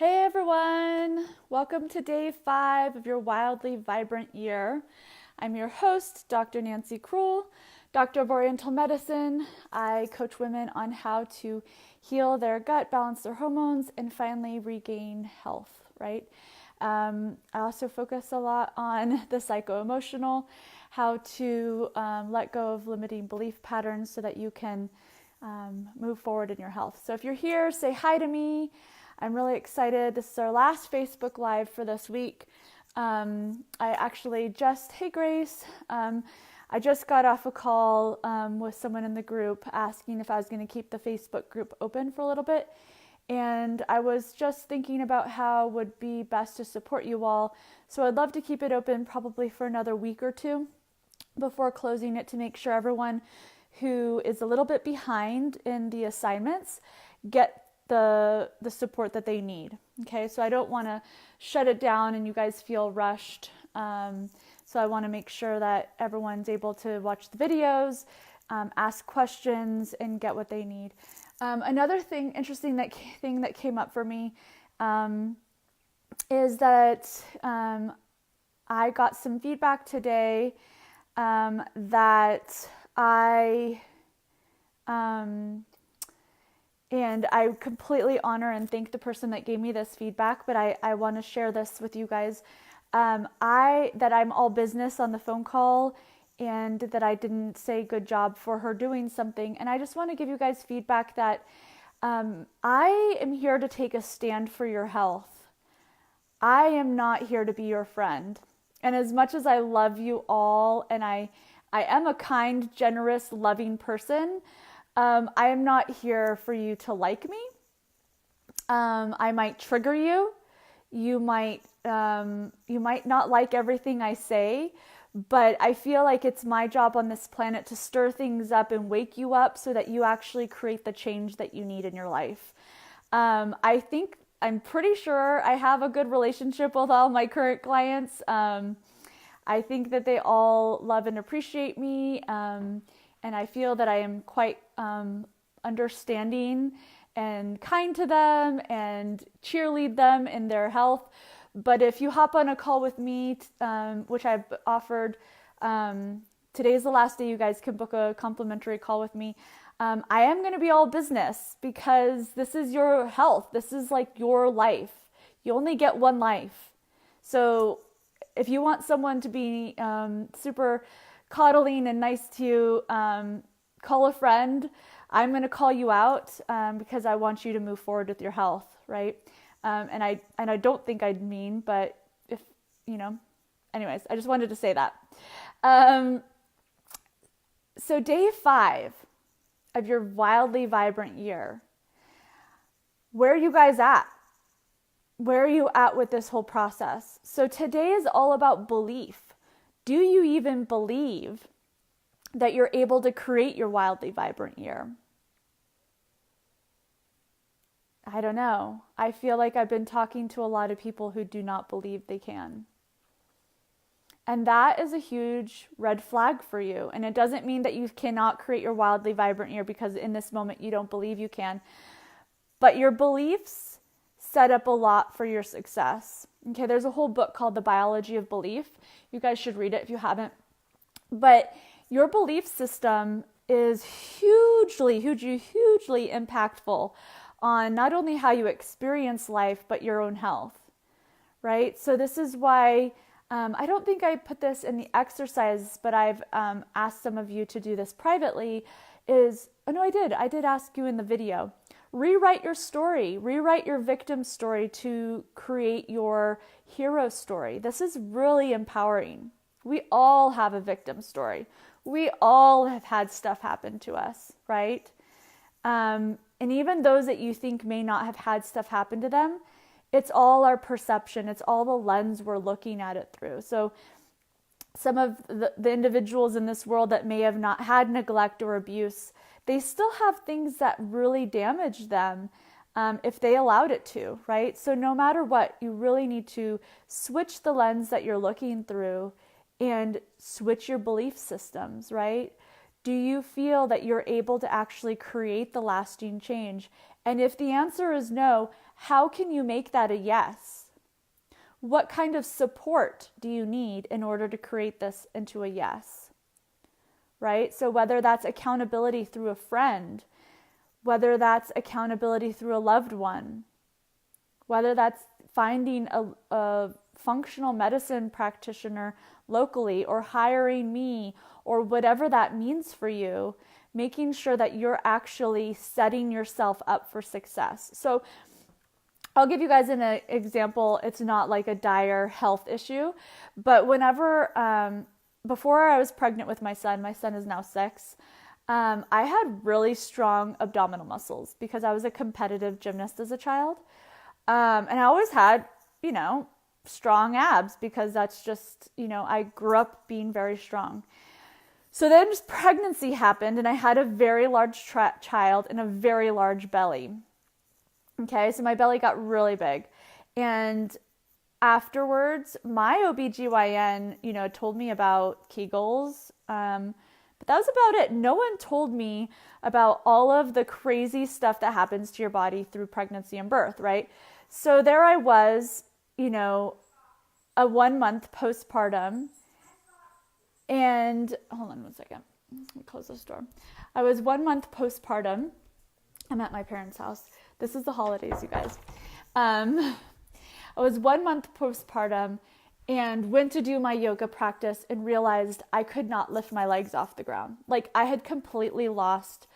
Hey everyone! Welcome to day 5 of your wildly vibrant year. I'm your host, Dr. Nancy Krull, Doctor of Oriental Medicine. I coach women on how to heal their gut, balance their hormones, and finally regain health, right? I also focus a lot on the psycho-emotional, how to let go of limiting belief patterns so that you can move forward in your health. So if you're here, say hi to me. I'm really excited. This is our last Facebook Live for this week. Hey Grace, I just got off a call with someone in the group asking if I was going to keep the Facebook group open for a little bit. And I was just thinking about how it would be best to support you all. So I'd love to keep it open probably for another week or two before closing it to make sure everyone who is a little bit behind in the assignments get the support that they need. Okay, so I don't want to shut it down and you guys feel rushed. So I want to make sure that everyone's able to watch the videos, ask questions, and get what they need. Another interesting thing that came up for me is that I got some feedback today that and I completely honor and thank the person that gave me this feedback, but I want to share this with you guys. That I'm all business on the phone call and that I didn't say good job for her doing something. And I just want to give you guys feedback that I am here to take a stand for your health. I am not here to be your friend. And as much as I love you all and I am a kind, generous, loving person, I am not here for you to like me. I might trigger you. You might not like everything I say, but I feel like it's my job on this planet to stir things up and wake you up so that you actually create the change that you need in your life. I'm pretty sure I have a good relationship with all my current clients. I think that they all love and appreciate me. And I feel that I am quite understanding and kind to them and cheerlead them in their health. But if you hop on a call with me, which I've offered, today's the last day you guys can book a complimentary call with me. I am going to be all business because this is your health. This is like your life. You only get one life. So if you want someone to be super coddling and nice to you, call a friend. I'm going to call you out because I want you to move forward with your health, right? And I don't think I'd mean, but if anyways, I just wanted to say that. So day 5 of your wildly vibrant year, where are you guys at? Where are you at with this whole process? So today is all about belief. Do you even believe that you're able to create your wildly vibrant year? I don't know. I feel like I've been talking to a lot of people who do not believe they can. And that is a huge red flag for you. And it doesn't mean that you cannot create your wildly vibrant year because in this moment you don't believe you can. But your beliefs set up a lot for your success. Okay, there's a whole book called The Biology of Belief. You guys should read it if you haven't. But your belief system is hugely impactful on not only how you experience life, but your own health, right? So this is why, I don't think I put this in the exercise, but I've asked some of you to do this privately, I did ask you in the video. Rewrite your story, rewrite your victim story to create your hero story. This is really empowering. We all have a victim story. We all have had stuff happen to us, right? And even those that you think may not have had stuff happen to them, it's all our perception. It's all the lens we're looking at it through. So some of the individuals in this world that may have not had neglect or abuse, they still have things that really damage them if they allowed it to, right? So no matter what, you really need to switch the lens that you're looking through and switch your belief systems, right? Do you feel that you're able to actually create the lasting change? And if the answer is no, how can you make that a yes? What kind of support do you need in order to create this into a yes? Right? So whether that's accountability through a friend, whether that's accountability through a loved one, whether that's finding a functional medicine practitioner locally or hiring me or whatever that means for you, making sure that you're actually setting yourself up for success. So I'll give you guys an example. It's not like a dire health issue, but whenever, before I was pregnant with my son is now 6, I had really strong abdominal muscles because I was a competitive gymnast as a child. And I always had, strong abs because that's just, I grew up being very strong. So then just pregnancy happened and I had a very large child and a very large belly. Okay, so my belly got really big. And afterwards, my OBGYN, told me about Kegels. But that was about it. No one told me about all of the crazy stuff that happens to your body through pregnancy and birth, right? So there I was, a 1 month postpartum. And hold on one second. Let me close this door. I was 1 month postpartum. I'm at my parents' house. This is the holidays, you guys. I was 1 month postpartum and went to do my yoga practice and realized I could not lift my legs off the ground. Like I had completely lost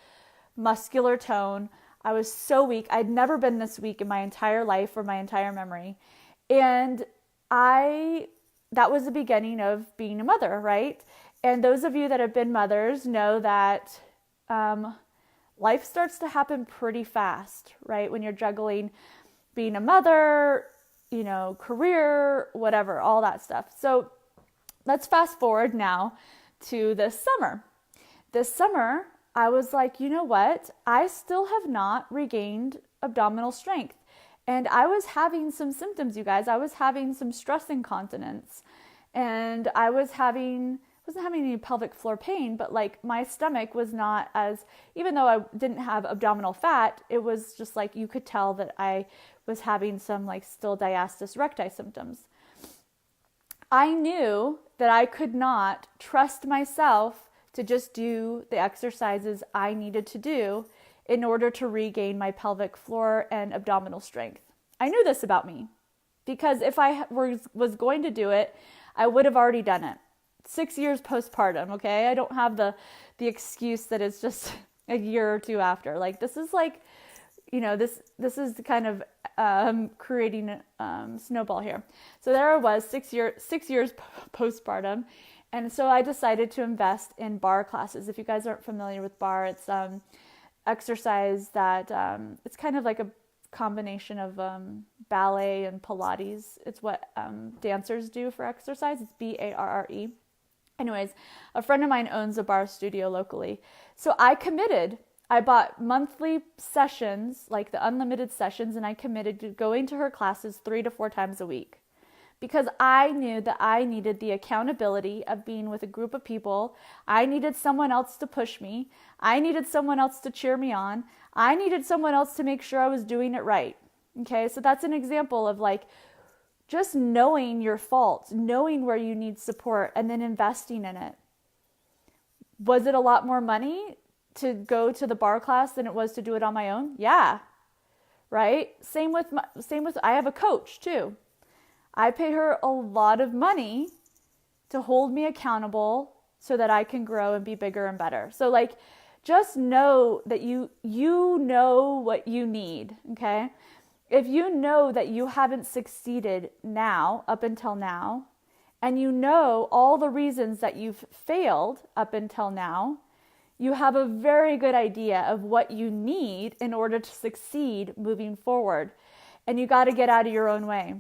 muscular tone. I was so weak. I'd never been this weak in my entire life or my entire memory. And that was the beginning of being a mother, right? And those of you that have been mothers know that life starts to happen pretty fast, right? When you're juggling being a mother, career, whatever, all that stuff. So let's fast forward now to this summer. This summer, I was like, you know what? I still have not regained abdominal strength. And I was having some symptoms, you guys. I was having some stress incontinence. And I wasn't having any pelvic floor pain, but like my stomach was not as, even though I didn't have abdominal fat, it was just like you could tell that I was having some like still diastasis recti symptoms. I knew that I could not trust myself to just do the exercises I needed to do in order to regain my pelvic floor and abdominal strength. I knew this about me because if I was going to do it, I would have already done it. 6 years postpartum, okay? I don't have the excuse that it's just a year or two after. Like this is like, this is kind of creating a snowball here. So there I was, 6 years postpartum. And so I decided to invest in barre classes. If you guys aren't familiar with barre, it's exercise that it's kind of like a combination of ballet and Pilates. It's what dancers do for exercise. It's BARRE. Anyways, a friend of mine owns a barre studio locally. So I committed. I bought monthly sessions, like the unlimited sessions, and I committed to going to her classes 3 to 4 times a week. Because I knew that I needed the accountability of being with a group of people. I needed someone else to push me. I needed someone else to cheer me on. I needed someone else to make sure I was doing it right. Okay, so that's an example of like just knowing your faults, knowing where you need support, and then investing in it. Was it a lot more money to go to the barre class than it was to do it on my own? Yeah, right? Same with I have a coach too. I pay her a lot of money to hold me accountable so that I can grow and be bigger and better. So like, just know that you know what you need, okay? If you know that you haven't succeeded now, up until now, and you know all the reasons that you've failed up until now, you have a very good idea of what you need in order to succeed moving forward. And you got to get out of your own way.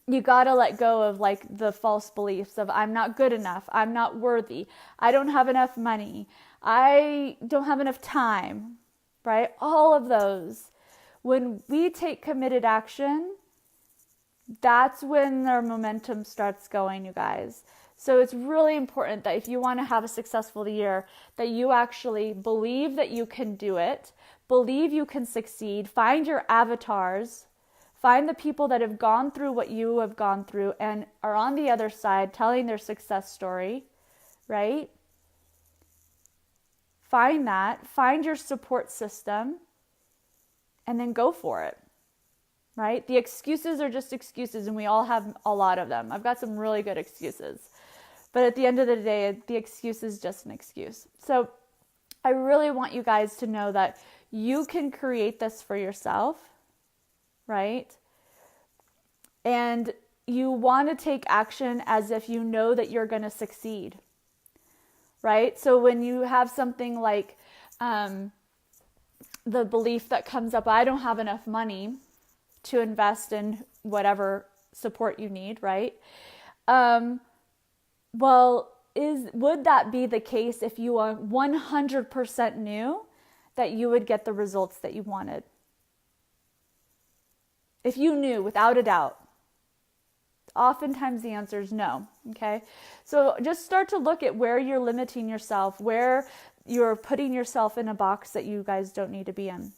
You got to let go of like the false beliefs of I'm not good enough, I'm not worthy, I don't have enough money, I don't have enough time, right? All of those. When we take committed action, that's when our momentum starts going, you guys. So it's really important that if you want to have a successful year, that you actually believe that you can do it, believe you can succeed, find your avatars, find the people that have gone through what you have gone through and are on the other side telling their success story, right? Find that, find your support system, and then go for it, right? The excuses are just excuses, and we all have a lot of them. I've got some really good excuses. But at the end of the day, the excuse is just an excuse. So I really want you guys to know that you can create this for yourself, right? And you want to take action as if you know that you're going to succeed, right? So when you have something like the belief that comes up, I don't have enough money to invest in whatever support you need, right? Would that be the case if you are 100% knew that you would get the results that you wanted? If you knew without a doubt, oftentimes the answer is no, okay? So just start to look at where you're limiting yourself, where you're putting yourself in a box that you guys don't need to be in.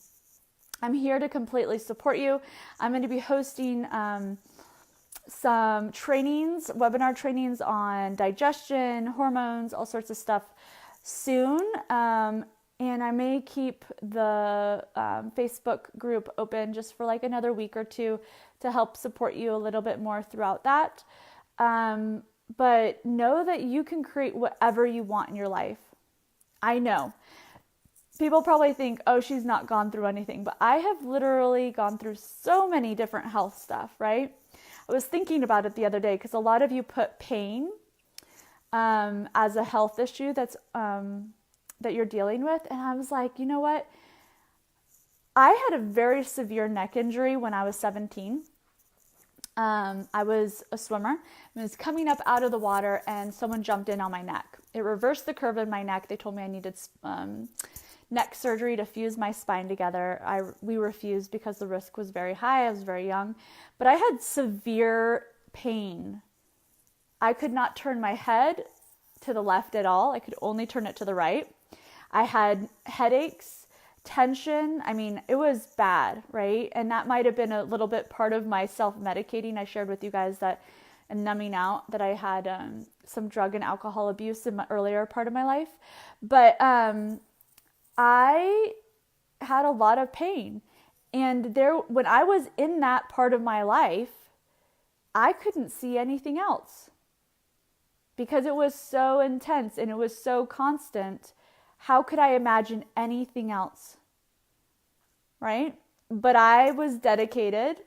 I'm here to completely support you. I'm going to be hosting some trainings, webinar trainings on digestion, hormones, all sorts of stuff soon. And I may keep the Facebook group open just for like another week or two to help support you a little bit more throughout that. But know that you can create whatever you want in your life. I know. People probably think, oh, she's not gone through anything. But I have literally gone through so many different health stuff, right? I was thinking about it the other day because a lot of you put pain as a health issue that you're dealing with. And I was like, you know what? I had a very severe neck injury when I was 17. I was a swimmer. I was coming up out of the water and someone jumped in on my neck. It reversed the curve in my neck. They told me I needed neck surgery to fuse my spine together. We refused because the risk was very high. I was very young, but I had severe pain. I could not turn my head to the left at all. I could only turn it to the right. I had headaches, tension. I mean, it was bad, right? And that might have been a little bit part of my self-medicating. I shared with you guys that and numbing out that I had some drug and alcohol abuse in my earlier part of my life. But I had a lot of pain. And when I was in that part of my life, I couldn't see anything else because it was so intense and it was so constant. How could I imagine anything else? Right? But I was dedicated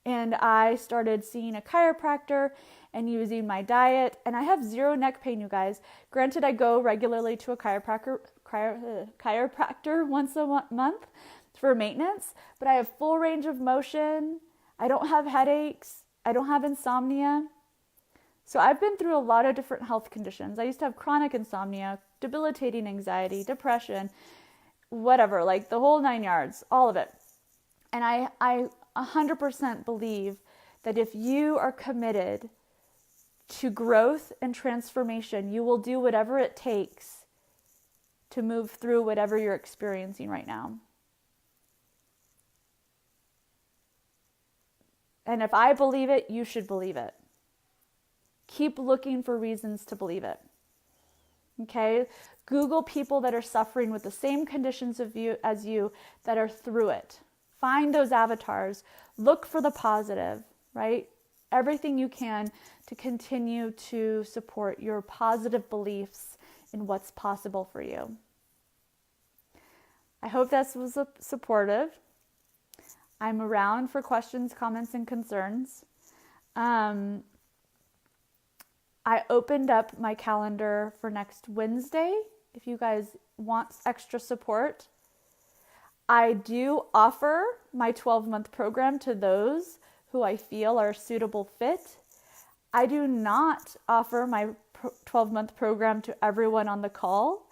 and I started seeing a chiropractor and using my diet, and I have zero neck pain, you guys. Granted, I go regularly to a chiropractor once a month for maintenance, but I have full range of motion. I don't have headaches. I don't have insomnia. So I've been through a lot of different health conditions. I used to have chronic insomnia, debilitating anxiety, depression, whatever, like the whole 9 yards, all of it. And I 100% believe that if you are committed to growth and transformation, you will do whatever it takes to move through whatever you're experiencing right now. And if I believe it, you should believe it. Keep looking for reasons to believe it. Okay? Google people that are suffering with the same conditions as you that are through it. Find those avatars. Look for the positive, right? Everything you can to continue to support your positive beliefs in what's possible for you. I hope this was supportive. I'm around for questions, comments, and concerns. I opened up my calendar for next Wednesday if you guys want extra support. I do offer my 12-month program to those who I feel are a suitable fit. I do not offer my 12-month program to everyone on the call.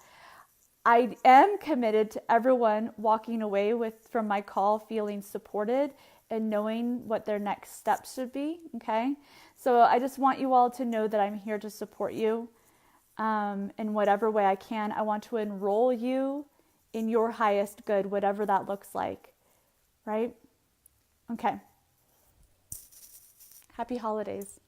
I am committed to everyone walking away from my call feeling supported and knowing what their next steps should be. Okay. So I just want you all to know that I'm here to support you in whatever way I can. I want to enroll you in your highest good, whatever that looks like. Right? Okay. Happy holidays.